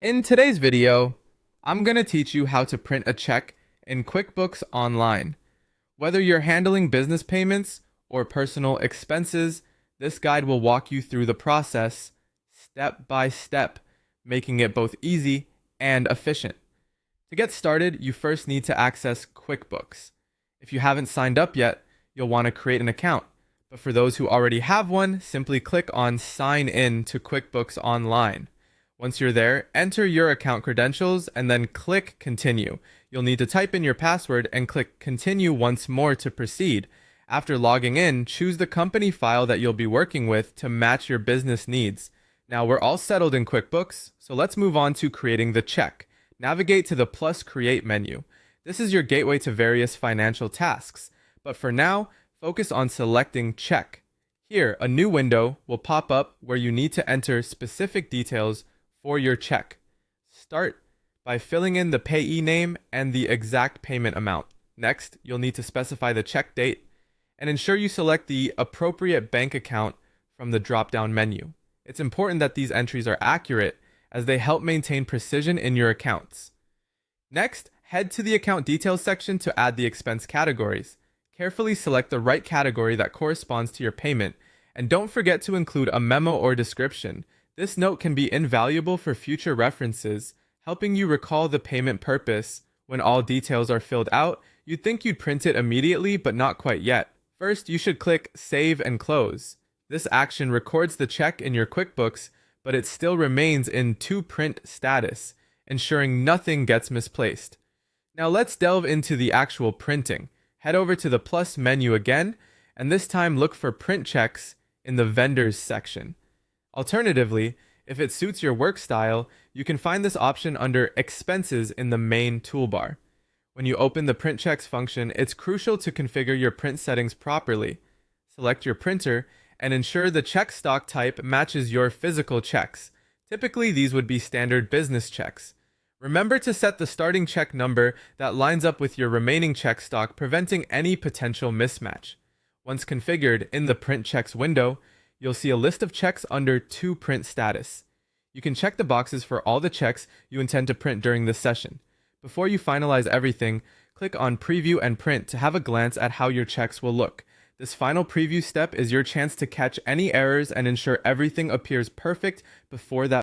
In today's video, I'm going to teach you how to print a check in QuickBooks Online. Whether you're handling business payments or personal expenses, this guide will walk you through the process step by step, making it both easy and efficient. To get started, you first need to access QuickBooks. If you haven't signed up yet, you'll want to create an account. But for those who already have one, simply click on Sign In to QuickBooks Online. Once you're there, enter your account credentials and then click Continue. You'll need to type in your password and click Continue once more to proceed. After logging in, choose the company file that you'll be working with to match your business needs. Now we're all settled in QuickBooks, so let's move on to creating the check. Navigate to the Plus Create menu. This is your gateway to various financial tasks, but for now, focus on selecting Check. Here, a new window will pop up where you need to enter specific details for your check. Start by filling in the payee name and the exact payment amount. Next, you'll need to specify the check date and ensure you select the appropriate bank account from the drop-down menu. It's important that these entries are accurate as they help maintain precision in your accounts. Next, head to the account details section to add the expense categories. Carefully select the right category that corresponds to your payment, and don't forget to include a memo or description. This note can be invaluable for future references, helping you recall the payment purpose. When all details are filled out, you'd think you'd print it immediately, but not quite yet. First, you should click Save and Close. This action records the check in your QuickBooks, but it still remains in to print status, ensuring nothing gets misplaced. Now let's delve into the actual printing. Head over to the plus menu again, and this time look for print checks in the vendors section. Alternatively, if it suits your work style, you can find this option under expenses in the main toolbar. When you open the print checks function, it's crucial to configure your print settings properly. Select your printer and ensure the check stock type matches your physical checks. Typically, these would be standard business checks. Remember to set the starting check number that lines up with your remaining check stock, preventing any potential mismatch. Once configured, in the Print Checks window, you'll see a list of checks under To Print status. You can check the boxes for all the checks you intend to print during this session. Before you finalize everything, click on Preview and Print to have a glance at how your checks will look. This final preview step is your chance to catch any errors and ensure everything appears perfect before that